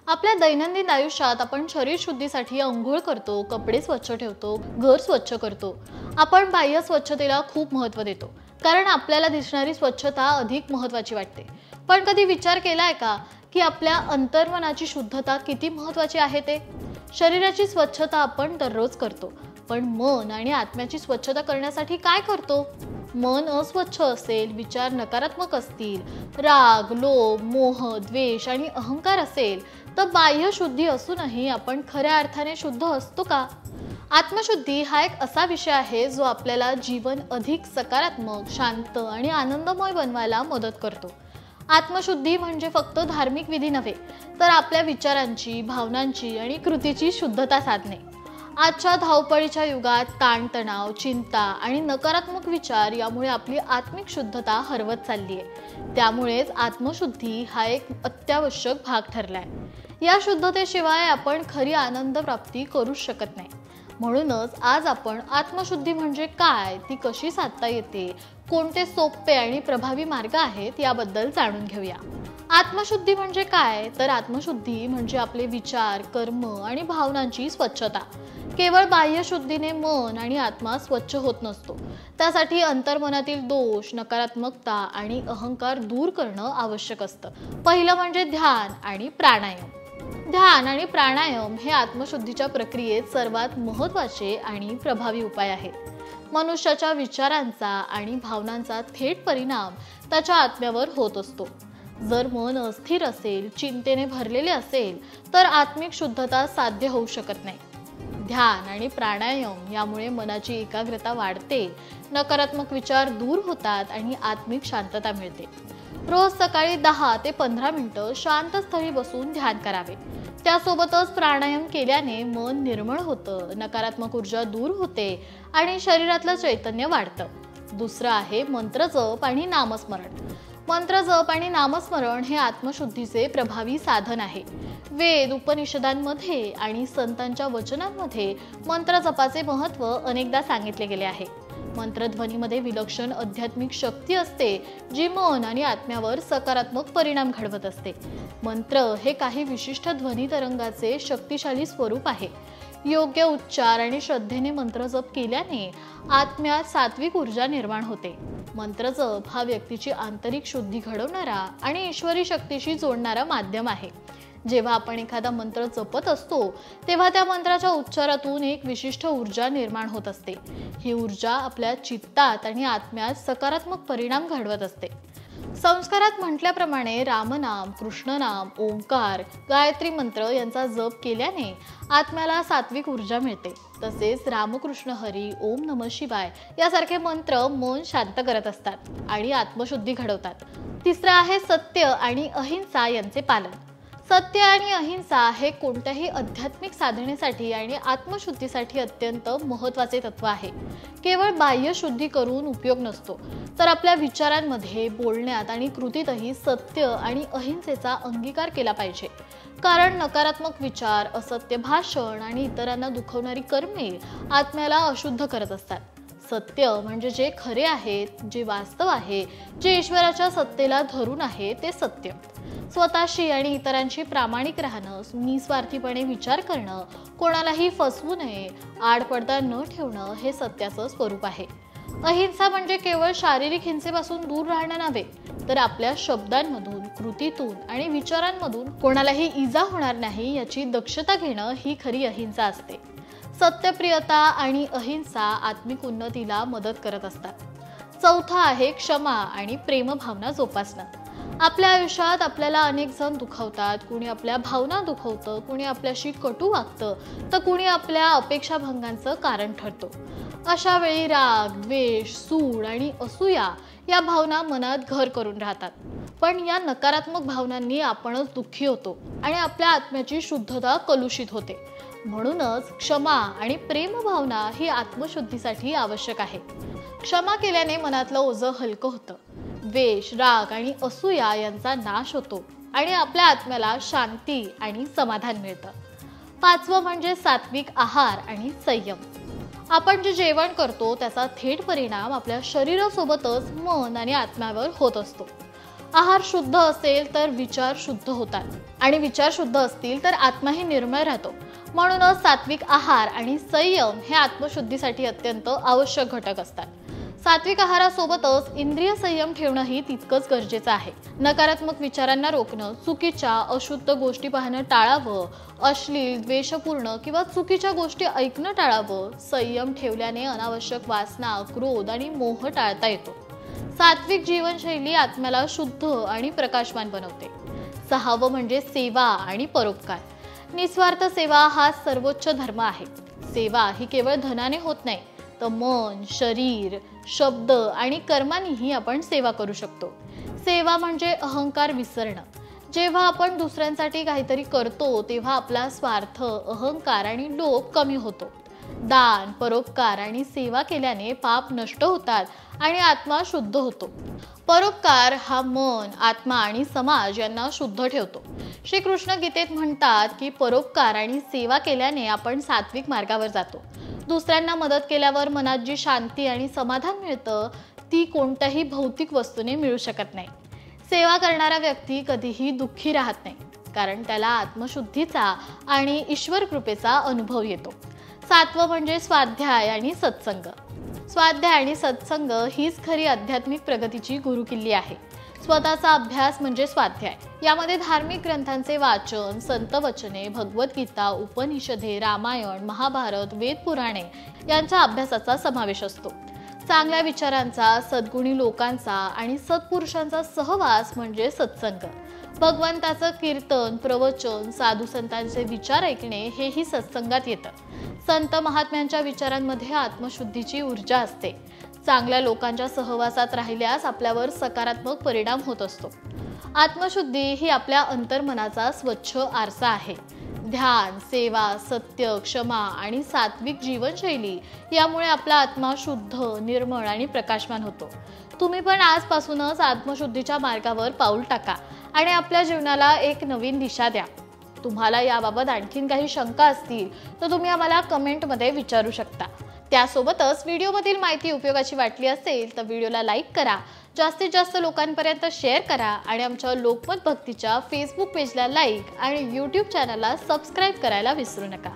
आपल्या दैनंदिन आयुष्यात आपण शरीर शुद्धीसाठी अंघोळ करतो, कपडे स्वच्छ ठेवतो, घर स्वच्छ करतो. आपण बाह्य स्वच्छतेला खूप महत्त्व देतो, कारण आपल्याला दिसणारी स्वच्छता अधिक महत्त्वाची वाटते. पण कधी विचार केलाय का की आपल्या अंतर्मनाची शुद्धता किती महत्त्वाची आहे ते? शरीराची स्वच्छता आपण दररोज करतो, पण मन आणि आत्म्याची स्वच्छता करण्यासाठी काय करतो? मन अस्वच्छ असेल, विचार नकारात्मक असतील, राग, लोभ, मोह, द्वेष आणि अहंकार असेल, तर बाह्य शुद्धी असूनही आपण खऱ्या अर्थाने शुद्ध असतो का? आत्मशुद्धी हा एक असा विषय आहे जो आपल्याला जीवन अधिक सकारात्मक, शांत आणि आनंदमय बनवायला मदत करतो. आत्मशुद्धी म्हणजे फक्त धार्मिक विधी नव्हे, तर आपल्या विचारांची, भावनांची आणि कृतीची शुद्धता साधणे. आजच्या धावपळीच्या युगात ताणतणाव, चिंता आणि नकारात्मक विचार यामुळे आपली आत्मिक शुद्धता हरवत चालली आहे. त्यामुळेच आत्मशुद्धी हा एक अत्यावश्यक भाग ठरलाय. या शुद्धतेशिवाय आपण खरी आनंद प्राप्ती करूच शकत नाही. म्हणूनच आज आपण आत्मशुद्धी म्हणजे काय, ती कशी साधता येते, कोणते सोपे आणि प्रभावी मार्ग आहेत याबद्दल जाणून घेऊया. आत्मशुद्धी म्हणजे काय? तर आत्मशुद्धी म्हणजे आपले विचार, कर्म आणि भावनांची स्वच्छता. केवळ बाह्य शुद्धीने मन आणि आत्मा स्वच्छ होत नसतो. त्यासाठी अंतर्मनातील दोष, नकारात्मकता आणि अहंकार दूर करणं आवश्यक असतं. पहिलं म्हणजे ध्यान आणि प्राणायाम. ध्यान आणि प्राणायाम हे आत्मशुद्धीच्या प्रक्रियेत सर्वात महत्त्वाचे आणि प्रभावी उपाय आहेत. मनुष्याच्या विचारांचा आणि भावनांचा थेट परिणाम त्याच्या आत्म्यावर होत असतो. जर मन अस्थिर असेल, चिंतेने भरलेले असेल, तर आत्मिक शुद्धता साध्य होऊ शकत नाही. ध्यान आणि प्राणायाम यामुळे मनाची एकाग्रता वाढते, नकारात्मक विचार दूर होतात आणि आत्मिक शांतता मिळते. रोज सकाळी 10 ते 15 मिनिटं शांत स्थळी बसून ध्यान करावे. त्यासोबतच प्राणायाम केल्याने मन निर्मळ होतं, नकारात्मक ऊर्जा दूर होते आणि शरीरातलं चैतन्य वाढतं. दुसरं आहे मंत्र जप आणि नामस्मरण. मंत्र जप आणि नामस्मरण हे आत्मशुद्धीचे प्रभावी साधन आहे. वेद, उपनिषदांमध्ये आणि संतांच्या वचनांमध्ये मंत्र जपाचे महत्त्व अनेकदा सांगितले गेले आहे. मंत्रध्वनीमध्ये विलक्षण आध्यात्मिक शक्ती असते, जी मन आणि आत्म्यावर सकारात्मक परिणाम घडवत असते. मंत्र हे काही विशिष्ट ध्वनी तरंगाचे शक्तिशाली स्वरूप आहे. योग्य उच्चार आणि श्रद्धेने मंत्र जप केल्याने आत्म्यात सात्विक ऊर्जा निर्माण होते. मंत्र जप हा व्यक्तीची आंतरिक शुद्धी घडवणारा आणि ईश्वरी शक्तीशी जोडणारा माध्यम आहे. जेव्हा आपण एखादा मंत्र जपत असतो, तेव्हा त्या मंत्राच्या उच्चारातून एक विशिष्ट ऊर्जा निर्माण होत असते. ही ऊर्जा आपल्या चित्तात आणि आत्म्यात सकारात्मक परिणाम घडवत असते. संस्कारात म्हटल्याप्रमाणे रामनाम, कृष्णनाम, ओंकार, गायत्री मंत्र यांचा जप केल्याने आत्म्याला सात्विक ऊर्जा मिळते. तसेच रामकृष्ण हरी, ओम नमः शिवाय यासारखे मंत्र मन शांत करत असतात आणि आत्मशुद्धी घडवतात. तिसरं आहे सत्य आणि अहिंसा यांचे पालन. सत्य आणि अहिंसा हे कोणत्याही आध्यात्मिक साधनेसाठी आणि आत्मशुद्धीसाठी अत्यंत महत्त्वाचे तत्व आहे. केवळ बाह्य शुद्धी करून उपयोग नसतो, तर आपल्या विचारांमध्ये, बोलण्यात आणि कृतीतही सत्य आणि अहिंसेचा अंगीकार केला पाहिजे. कारण नकारात्मक विचार, असत्य भाषण आणि इतरांना दुखवणारी कर्मे आत्म्याला अशुद्ध करत असतात. सत्य म्हणजे जे खरे आहे, जे वास्तव आहे, जे ईश्वराच्या सत्तेला धरून आहे, ते सत्य. स्वतःशी आणि इतरांशी प्रामाणिक राहणं, निस्वार्थीपणे विचार करणं, कोणालाही फसवू नये, आडपडदा न ठेवणं हे सत्याचं स्वरूप आहे. अहिंसा म्हणजे केवळ शारीरिक हिंसेपासून दूर राहणं नव्हे, तर आपल्या शब्दांमधून, कृतीतून आणि विचारांमधून कोणालाही इजा होणार नाही याची दक्षता घेणं ही खरी अहिंसा असते. सत्यप्रियता आणि अहिंसा आत्मिक उन्नतीला मदत करत असतात. चौथा आहे क्षमा आणि प्रेमभावना जोपासणं. आपल्या आयुष्यात आपल्याला अनेक जण दुखावतात. कुणी आपल्या भावना दुखवतं, कुणी आपल्याशी कटू वागतं, तर कुणी आपल्या अपेक्षाभंगांचं कारण ठरतो. अशा वेळी राग, द्वेष, सूड आणि असूया या भावना मनात घर करून राहतात. पण या नकारात्मक भावनांनी आपणच दुःखी होतो आणि आपल्या आत्म्याची शुद्धता कलुषित होते. म्हणूनच क्षमा आणि प्रेमभावना ही आत्मशुद्धीसाठी आवश्यक आहे. क्षमा केल्याने मनातलं ओझं हलकं होतं. द्वेष, राग आणि असूया यांचा नाश होतो आणि आपल्या आत्म्याला शांती आणि समाधान मिळतं. पाचवं म्हणजे सात्विक आहार आणि संयम. आपण जे जेवण करतो त्याचा थेट परिणाम आपल्या शरीरासोबतच मन आणि आत्म्यावर होत असतो. आहार शुद्ध असेल तर विचार शुद्ध होतात आणि विचार शुद्ध असतील तर आत्माही निर्मळ राहतो. म्हणूनच सात्विक आहार आणि संयम हे आत्मशुद्धीसाठी अत्यंत आवश्यक घटक असतात. सात्विक आहारासोबतच इंद्रिय संयम ठेवणंही तितकंच गरजेचं आहे. नकारात्मक विचारांना रोखणं, चुकीच्या अशुद्ध गोष्टी पाहणं टाळावं, अश्लील, द्वेषपूर्ण किंवा चुकीच्या गोष्टी ऐकणं टाळावं. संयम ठेवल्याने अनावश्यक वासना, क्रोध आणि मोह टाळता येतो. सात्विक जीवनशैली आत्म्याला शुद्ध आणि प्रकाशमान बनवते. 6वं म्हणजे सेवा आणि परोपकार. निस्वार्थ सेवा हा सर्वोच्च धर्म आहे. सेवा ही केवळ धनाने होत नाही, तर मन, शरीर, शब्द आणि कर्मांनीही आपण सेवा करू शकतो. सेवा म्हणजे अहंकार विसरणं. जेव्हा आपण दुसऱ्यांसाठी काहीतरी करतो तेव्हा आपला स्वार्थ, अहंकार आणि लोभ कमी होतो. दान, परोपकार आणि सेवा केल्याने पाप नष्ट होतात आणि आत्मा शुद्ध होतो. परोपकार हा मन, आत्मा आणि समाज यांना शुद्ध ठेवतो. श्रीकृष्ण गीतेत म्हणतात की परोपकार आणि सेवा केल्याने आपण सात्विक मार्गावर जातो. दुसऱ्यांना मदत केल्यावर मनात जी शांती आणि समाधान मिळतं ती कोणत्याही भौतिक वस्तूने मिळू शकत नाही. सेवा करणारा व्यक्ती कधीही दुःखी राहत नाही, कारण त्याला आत्मशुद्धीचा आणि ईश्वर कृपेचा अनुभव येतो. 7वं म्हणजे स्वाध्याय आणि सत्संग. स्वाध्याय आणि सत्संग हीच खरी आध्यात्मिक प्रगतीची गुरुकिल्ली आहे. स्वतःचा अभ्यास म्हणजे स्वाध्याय. यामध्ये धार्मिक ग्रंथांचे वाचन, संत वचने, भगवद्गीता, उपनिषदे, रामायण, महाभारत, वेद पुराणे यांच्या अभ्यासाचा समावेश असतो. चांगल्या विचारांचा, सद्गुणी लोकांचा आणि सत्पुरुषांचा सहवास म्हणजे सत्संग. भगवंताचं कीर्तन, प्रवचन, साधू संतांचे विचार ऐकणे हेही सत्संगात येतं. संत महात्म्यांच्या विचारांमध्ये आत्मशुद्धीची ऊर्जा असते. चांगल्या लोकांच्या सहवासात राहिल्यास आपल्यावर सकारात्मक परिणाम होत असतो. आत्मशुद्धी ही आपल्या अंतर्मनाचा स्वच्छ आरसा आहे. ध्यान, सेवा, सत्य, क्षमा आणि सात्विक जीवनशैली यामुळे आपला आत्मा शुद्ध, निर्मळ आणि प्रकाशमान होतो. तुम्ही पण आजपासूनच आत्मशुद्धीच्या मार्गावर पाऊल टाका आणि आपल्या जीवनाला एक नवीन दिशा द्या. तुम्हाला याबाबत आणखीन काही शंका असतील तर तुम्ही आम्हाला कमेंटमध्ये विचारू शकता. त्यासोबतच व्हिडिओमधील माहिती उपयोगाची वाटली असेल तर व्हिडिओला लाईक करा, जास्तीत जास्त लोकांपर्यंत शेअर करा आणि आमच्या लोकमत भक्तीच्या फेसबुक पेजला लाईक आणि यूट्यूब चॅनलला सबस्क्राईब करायला विसरू नका.